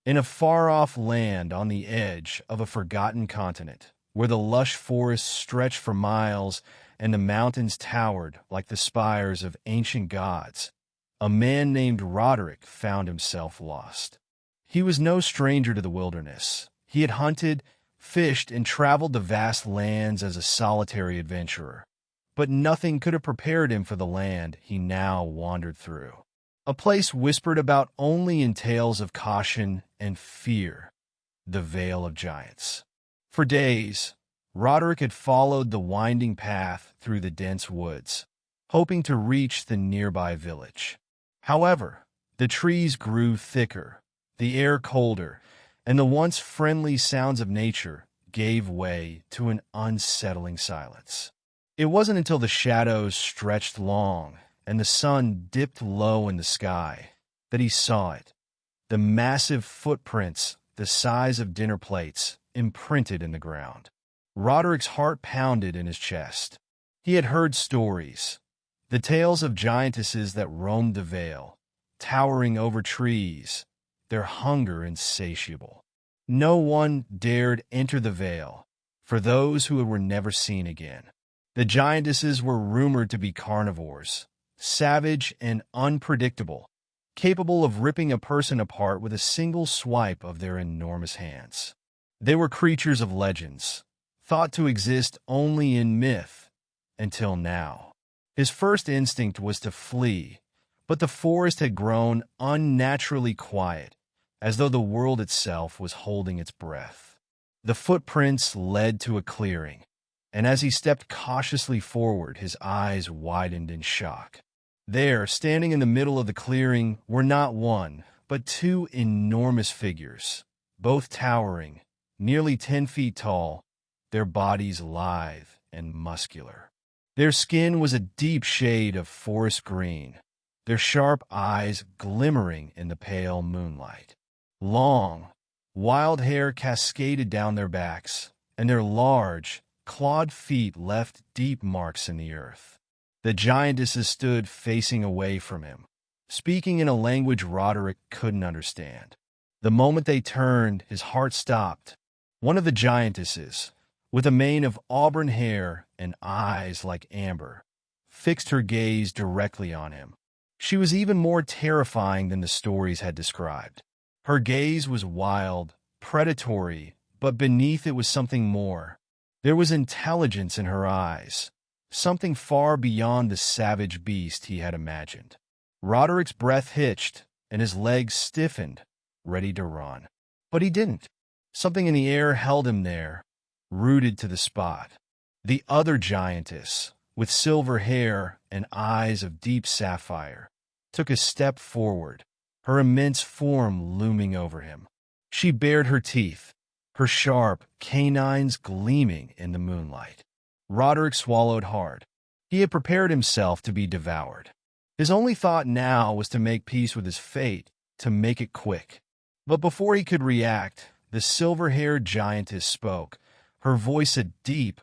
In a far-off land on the edge of a forgotten continent, where the lush forests stretched for miles and the mountains towered like the spires of ancient gods, a man named Roderick found himself lost. He was no stranger to the wilderness. He had hunted, fished, and traveled the vast lands as a solitary adventurer. But nothing could have prepared him for the land he now wandered through. A place whispered about only in tales of caution and fear, the Vale of Giants. For days, Roderick had followed the winding path through the dense woods, hoping to reach the nearby village. However, the trees grew thicker, the air colder, and the once friendly sounds of nature gave way to an unsettling silence. It wasn't until the shadows stretched long and the sun dipped low in the sky that he saw it, the massive footprints the size of dinner plates imprinted in the ground. Roderick's heart pounded in his chest. He had heard stories, the tales of giantesses that roamed the vale, towering over trees, their hunger insatiable. No one dared enter the vale, for those who were never seen again. The giantesses were rumored to be carnivores, savage and unpredictable, capable of ripping a person apart with a single swipe of their enormous hands. They were creatures of legends, thought to exist only in myth, until now. His first instinct was to flee, but the forest had grown unnaturally quiet, as though the world itself was holding its breath. The footprints led to a clearing, and as he stepped cautiously forward, his eyes widened in shock. There, standing in the middle of the clearing, were not one, but two enormous figures, both towering, nearly 10 feet tall, their bodies lithe and muscular. Their skin was a deep shade of forest green, their sharp eyes glimmering in the pale moonlight. Long, wild hair cascaded down their backs, and their large, clawed feet left deep marks in the earth. The giantesses stood facing away from him, speaking in a language Roderick couldn't understand. The moment they turned, his heart stopped. One of the giantesses, with a mane of auburn hair and eyes like amber, fixed her gaze directly on him. She was even more terrifying than the stories had described. Her gaze was wild, predatory, but beneath it was something more. There was intelligence in her eyes, something far beyond the savage beast he had imagined. Roderick's breath hitched, and his legs stiffened, ready to run. But he didn't. Something in the air held him there, rooted to the spot. The other giantess, with silver hair and eyes of deep sapphire, took a step forward, her immense form looming over him. She bared her teeth, her sharp canines gleaming in the moonlight. Roderick swallowed hard. He had prepared himself to be devoured. His only thought now was to make peace with his fate, to make it quick. But before he could react, the silver-haired giantess spoke, her voice a deep,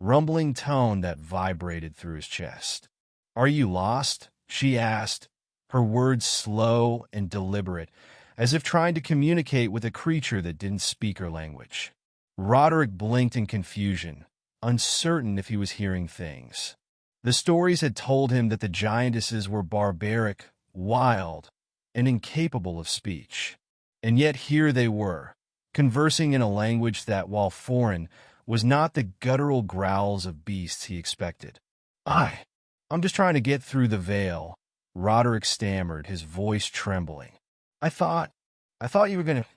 rumbling tone that vibrated through his chest. "Are you lost?" she asked, her words slow and deliberate, as if trying to communicate with a creature that didn't speak her language. Roderick blinked in confusion, uncertain if he was hearing things. The stories had told him that the giantesses were barbaric, wild, and incapable of speech. And yet here they were, conversing in a language that, while foreign, was not the guttural growls of beasts he expected. I'm just trying to get through the veil," Roderick stammered, his voice trembling. I thought you were going to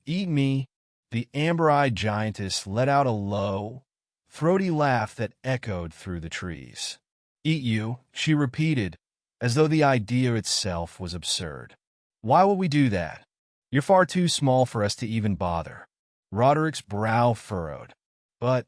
eat me." The amber-eyed giantess let out a low, throaty laugh that echoed through the trees. "Eat you," she repeated, as though the idea itself was absurd. "Why would we do that? You're far too small for us to even bother." Roderick's brow furrowed. "But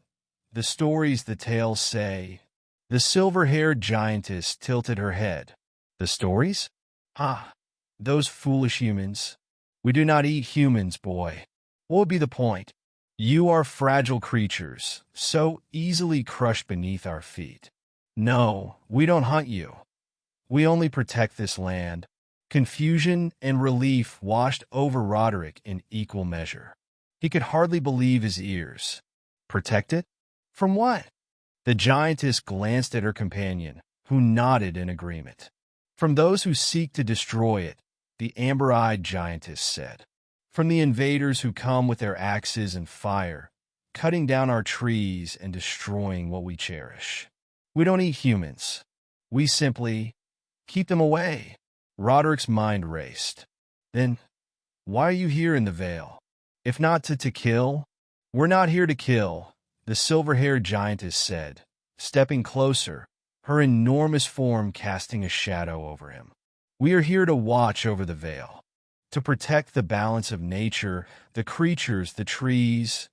the stories, the tales say..." The silver-haired giantess tilted her head. "The stories? Ah, those foolish humans. We do not eat humans, boy. What would be the point? You are fragile creatures, so easily crushed beneath our feet. No, we don't hunt you. We only protect this land, Confusion and relief washed over Roderick in equal measure. He could hardly believe his ears. Protected? From what? The giantess glanced at her companion, who nodded in agreement. From those who seek to destroy it, the amber-eyed giantess said. From the invaders who come with their axes and fire, cutting down our trees and destroying what we cherish. We don't eat humans. We simply keep them away. Roderick's mind raced. Then, why are you here in the Vale? If not to kill? We're not here to kill, the silver-haired giantess said, stepping closer, her enormous form casting a shadow over him. We are here to watch over the Vale, to protect the balance of nature, the creatures, the trees,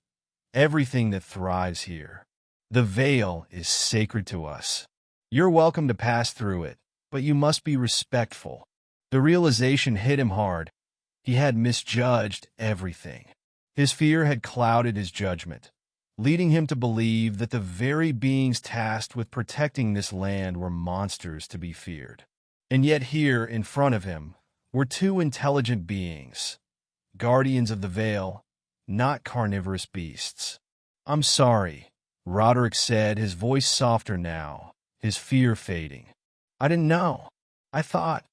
everything that thrives here. The Vale is sacred to us. You're welcome to pass through it, but you must be respectful. The realization hit him hard. He had misjudged everything. His fear had clouded his judgment, leading him to believe that the very beings tasked with protecting this land were monsters to be feared. And yet here, in front of him, were two intelligent beings, guardians of the Vale, not carnivorous beasts. I'm sorry, Roderick said, his voice softer now, his fear fading. I didn't know. I thought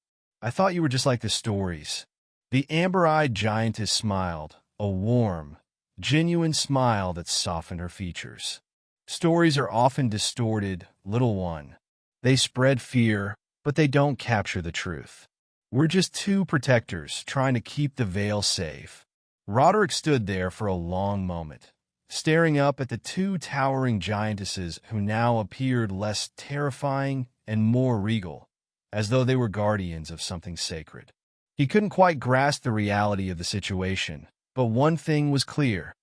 you were just like the stories. The amber-eyed giantess smiled, a warm, genuine smile that softened her features. Stories are often distorted, little one. They spread fear, but they don't capture the truth. We're just two protectors trying to keep the Vale safe. Roderick stood there for a long moment, staring up at the two towering giantesses who now appeared less terrifying and more regal, as though they were guardians of something sacred. He couldn't quite grasp the reality of the situation, but one thing was clear.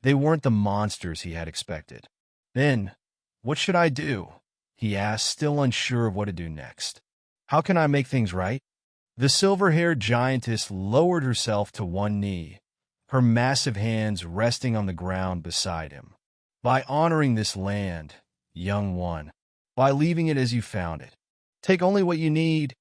They weren't the monsters he had expected. Then, what should I do? He asked, still unsure of what to do next. How can I make things right? The silver-haired giantess lowered herself to one knee, her massive hands resting on the ground beside him. By honoring this land, young one, by leaving it as you found it. Take only what you need,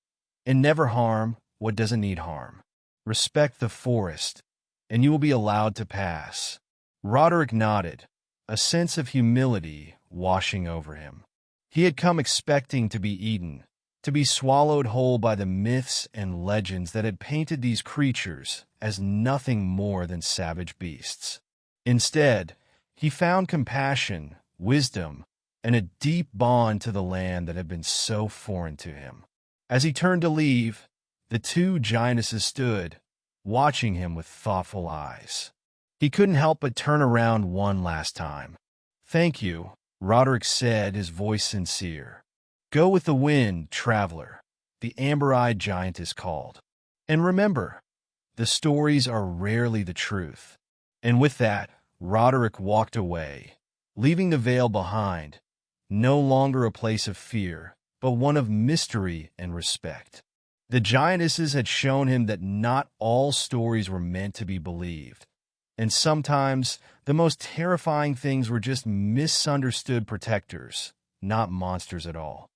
and never harm what doesn't need harm. Respect the forest, and you will be allowed to pass. Roderick nodded, a sense of humility washing over him. He had come expecting to be eaten, to be swallowed whole by the myths and legends that had painted these creatures as nothing more than savage beasts. Instead, he found compassion, wisdom, and a deep bond to the land that had been so foreign to him. As he turned to leave, the two giantesses stood, watching him with thoughtful eyes. He couldn't help but turn around one last time. Thank you, Roderick said, his voice sincere. Go with the wind, traveler, the amber-eyed giantess called. And remember, the stories are rarely the truth. And with that, Roderick walked away, leaving the Vale behind, no longer a place of fear, but one of mystery and respect. The giantesses had shown him that not all stories were meant to be believed, and sometimes the most terrifying things were just misunderstood protectors, not monsters at all.